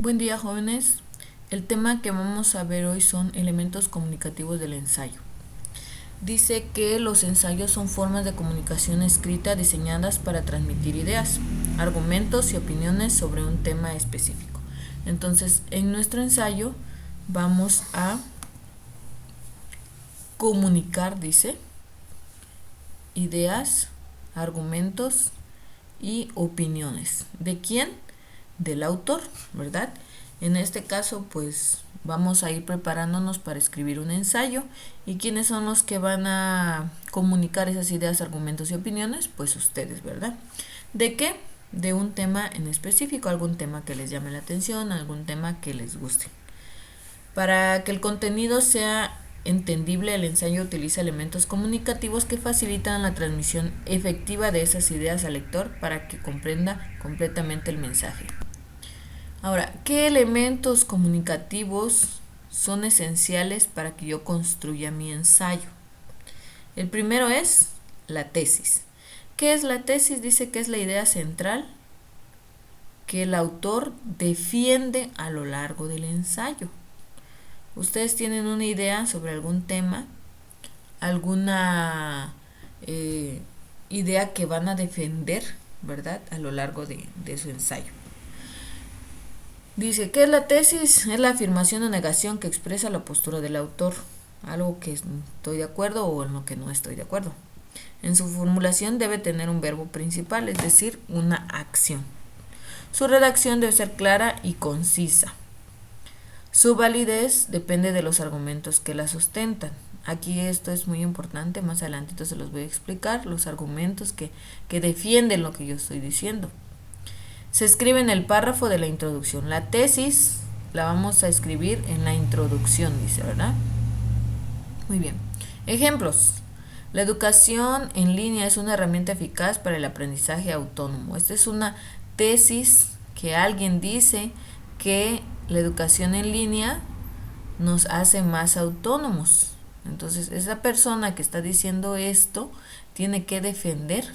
Buen día, jóvenes. El tema que vamos a ver hoy son elementos comunicativos del ensayo. Dice que los ensayos son formas de comunicación escrita diseñadas para transmitir ideas, argumentos y opiniones sobre un tema específico. Entonces, en nuestro ensayo vamos a comunicar, dice, ideas, argumentos y opiniones. ¿De quién? Del autor, ¿verdad? En este caso, pues vamos a ir preparándonos para escribir un ensayo. ¿Y quiénes son los que van a comunicar esas ideas, argumentos y opiniones? Pues ustedes, ¿verdad? ¿De qué? De un tema en específico, algún tema que les llame la atención, algún tema que les guste. Para que el contenido sea entendible, el ensayo utiliza elementos comunicativos que facilitan la transmisión efectiva de esas ideas al lector para que comprenda completamente el mensaje. Ahora, ¿qué elementos comunicativos son esenciales para que yo construya mi ensayo? El primero es la tesis. ¿Qué es la tesis? Dice que es la idea central que el autor defiende a lo largo del ensayo. Ustedes tienen una idea sobre algún tema, alguna idea que van a defender, ¿verdad? A lo largo de su ensayo. Dice, ¿qué es la tesis? Es la afirmación o negación que expresa la postura del autor, algo que estoy de acuerdo o en lo que no estoy de acuerdo. En su formulación debe tener un verbo principal, es decir, una acción. Su redacción debe ser clara y concisa. Su validez depende de los argumentos que la sustentan. Aquí esto es muy importante, más adelantito se los voy a explicar, los argumentos que defienden lo que yo estoy diciendo. Se escribe en el párrafo de la introducción. La tesis la vamos a escribir en la introducción, dice, ¿verdad? Muy bien. Ejemplos. La educación en línea es una herramienta eficaz para el aprendizaje autónomo. Esta es una tesis que alguien dice que la educación en línea nos hace más autónomos. Entonces, esa persona que está diciendo esto tiene que defender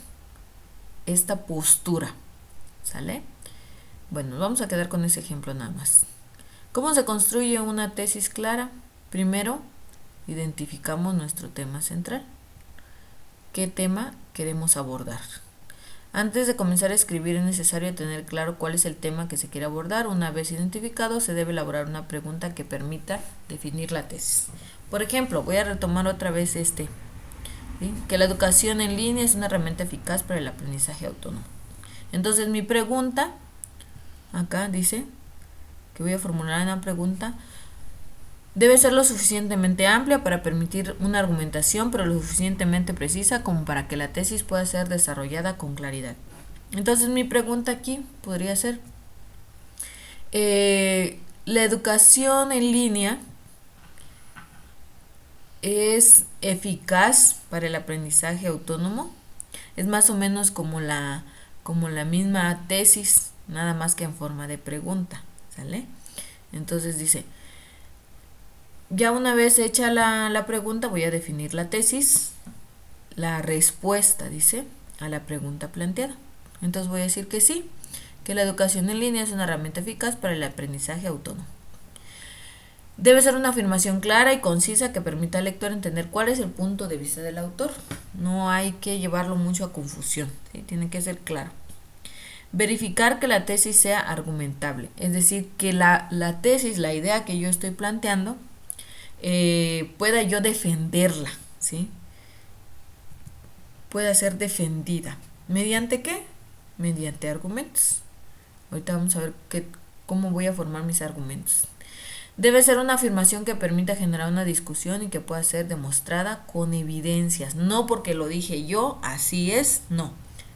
esta postura. ¿Sale? Bueno, vamos a quedar con ese ejemplo nada más. ¿Cómo se construye una tesis clara? Primero, identificamos nuestro tema central. ¿Qué tema queremos abordar? Antes de comenzar a escribir es necesario tener claro cuál es el tema que se quiere abordar. Una vez identificado, se debe elaborar una pregunta que permita definir la tesis. Por ejemplo, voy a retomar otra vez ¿sí? Que la educación en línea es una herramienta eficaz para el aprendizaje autónomo. Entonces mi pregunta, acá dice que voy a formular una pregunta, debe ser lo suficientemente amplia para permitir una argumentación, pero lo suficientemente precisa como para que la tesis pueda ser desarrollada con claridad. Entonces mi pregunta aquí podría ser, ¿la educación en línea es eficaz para el aprendizaje autónomo? Es más o menos como la misma tesis, nada más que en forma de pregunta, ¿sale? Entonces dice, ya una vez hecha la pregunta, voy a definir la tesis, la respuesta, dice, a la pregunta planteada. Entonces voy a decir que sí, que la educación en línea es una herramienta eficaz para el aprendizaje autónomo. Debe ser una afirmación clara y concisa que permita al lector entender cuál es el punto de vista del autor. No hay que llevarlo mucho a confusión, ¿sí? Tiene que ser claro. Verificar que la tesis sea argumentable, es decir, que la tesis, la idea que yo estoy planteando, pueda yo defenderla, ¿sí? Pueda ser defendida. ¿Mediante qué? Mediante argumentos. Ahorita vamos a ver cómo voy a formar mis argumentos. Debe ser una afirmación que permita generar una discusión y que pueda ser demostrada con evidencias. No porque lo dije yo, así es, no.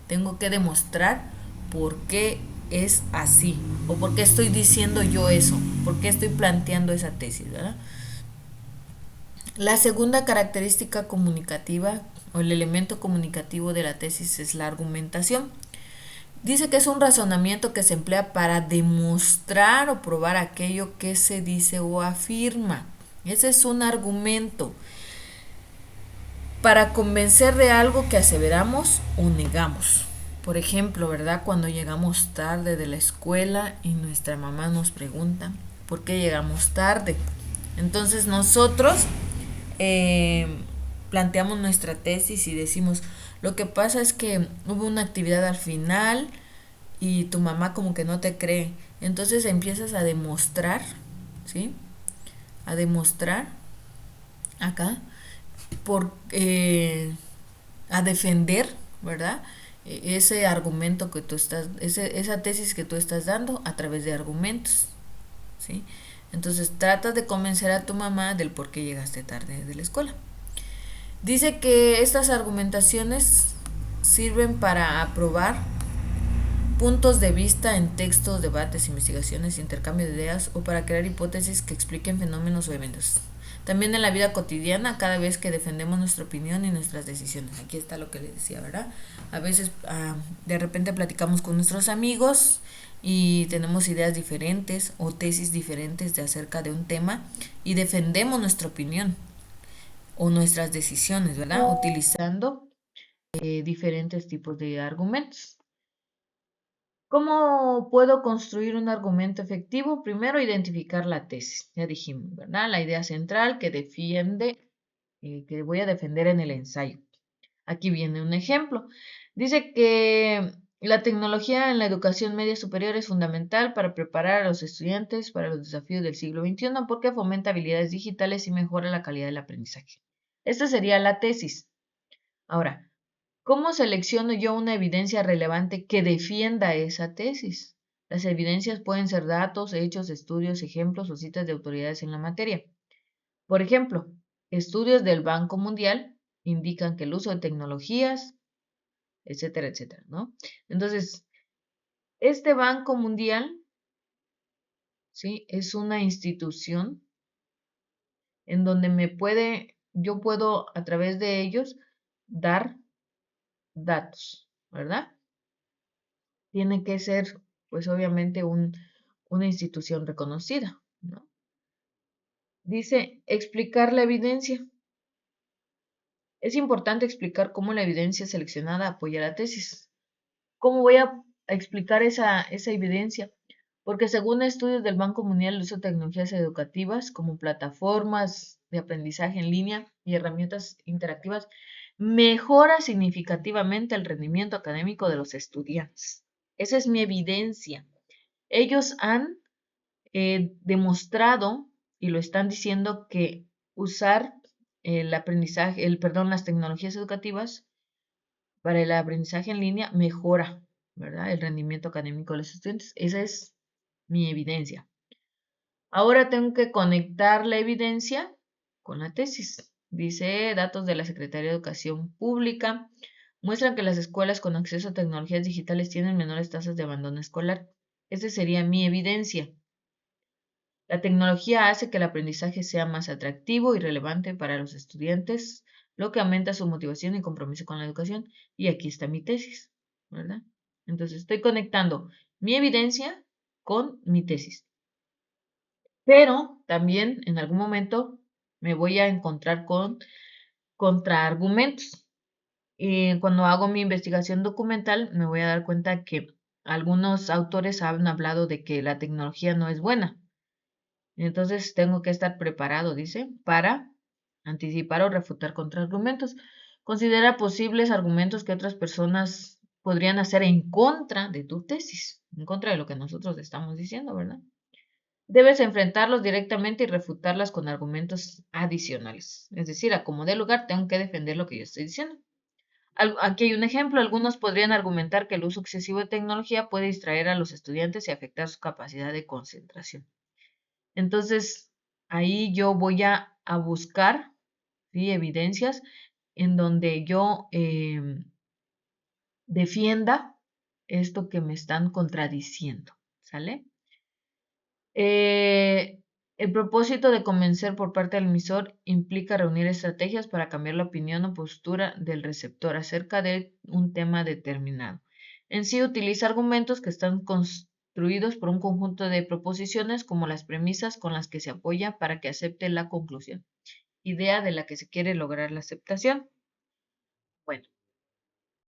Tengo que demostrar por qué es así, o por qué estoy diciendo yo eso, por qué estoy planteando esa tesis, ¿verdad? La segunda característica comunicativa o el elemento comunicativo de la tesis es la argumentación. Dice que es un razonamiento que se emplea para demostrar o probar aquello que se dice o afirma. Ese es un argumento para convencer de algo que aseveramos o negamos. Por ejemplo, ¿verdad? Cuando llegamos tarde de la escuela y nuestra mamá nos pregunta, ¿por qué llegamos tarde? Entonces nosotros eh, planteamos nuestra tesis y decimos, lo que pasa es que hubo una actividad al final y tu mamá como que no te cree. Entonces empiezas a demostrar, ¿sí? A demostrar acá por a defender, ¿verdad? Ese argumento que tú estás, esa tesis que tú estás dando a través de argumentos, ¿sí? Entonces tratas de convencer a tu mamá del por qué llegaste tarde de la escuela. Dice que estas argumentaciones sirven para aprobar puntos de vista en textos, debates, investigaciones, intercambio de ideas o para crear hipótesis que expliquen fenómenos o eventos. También en la vida cotidiana, cada vez que defendemos nuestra opinión y nuestras decisiones. Aquí está lo que les decía, ¿verdad? A veces de repente platicamos con nuestros amigos y tenemos ideas diferentes o tesis diferentes de acerca de un tema y defendemos nuestra opinión o nuestras decisiones, ¿verdad? Utilizando diferentes tipos de argumentos. ¿Cómo puedo construir un argumento efectivo? Primero, identificar la tesis. Ya dijimos, ¿verdad? La idea central que defiende, que voy a defender en el ensayo. Aquí viene un ejemplo. Dice que la tecnología en la educación media superior es fundamental para preparar a los estudiantes para los desafíos del siglo XXI porque fomenta habilidades digitales y mejora la calidad del aprendizaje. Esta sería la tesis. Ahora, ¿cómo selecciono yo una evidencia relevante que defienda esa tesis? Las evidencias pueden ser datos, hechos, estudios, ejemplos o citas de autoridades en la materia. Por ejemplo, estudios del Banco Mundial indican que el uso de tecnologías, etcétera, etcétera, ¿no? Entonces, este Banco Mundial, ¿sí? Es una institución en donde yo puedo a través de ellos dar datos, ¿verdad? Tiene que ser, pues obviamente, una institución reconocida, ¿no? Dice, explicar la evidencia. Es importante explicar cómo la evidencia seleccionada apoya la tesis. ¿Cómo voy a explicar esa evidencia? Porque según estudios del Banco Mundial, el uso de tecnologías educativas como plataformas de aprendizaje en línea y herramientas interactivas mejora significativamente el rendimiento académico de los estudiantes. Esa es mi evidencia. Ellos han demostrado y lo están diciendo que usar el aprendizaje, las tecnologías educativas para el aprendizaje en línea mejora, ¿verdad? El rendimiento académico de los estudiantes. Esa es mi evidencia. Ahora tengo que conectar la evidencia con la tesis. Dice, datos de la Secretaría de Educación Pública muestran que las escuelas con acceso a tecnologías digitales tienen menores tasas de abandono escolar. Esa sería mi evidencia. La tecnología hace que el aprendizaje sea más atractivo y relevante para los estudiantes, lo que aumenta su motivación y compromiso con la educación. Y aquí está mi tesis, ¿verdad? Entonces estoy conectando mi evidencia con mi tesis. Pero también en algún momento me voy a encontrar con contraargumentos. Cuando hago mi investigación documental, me voy a dar cuenta que algunos autores han hablado de que la tecnología no es buena. Entonces tengo que estar preparado, dice, para anticipar o refutar contraargumentos. Considera posibles argumentos que otras personas podrían hacer en contra de tu tesis, en contra de lo que nosotros estamos diciendo, ¿verdad? Debes enfrentarlos directamente y refutarlas con argumentos adicionales. Es decir, a como dé lugar, tengo que defender lo que yo estoy diciendo. Aquí hay un ejemplo. Algunos podrían argumentar que el uso excesivo de tecnología puede distraer a los estudiantes y afectar su capacidad de concentración. Entonces, ahí yo voy a buscar, ¿sí?, evidencias en donde yo defienda esto que me están contradiciendo, ¿sale? El propósito de convencer por parte del emisor implica reunir estrategias para cambiar la opinión o postura del receptor acerca de un tema determinado. En sí utiliza argumentos que están construidos por un conjunto de proposiciones como las premisas con las que se apoya para que acepte la conclusión, idea de la que se quiere lograr la aceptación. Bueno,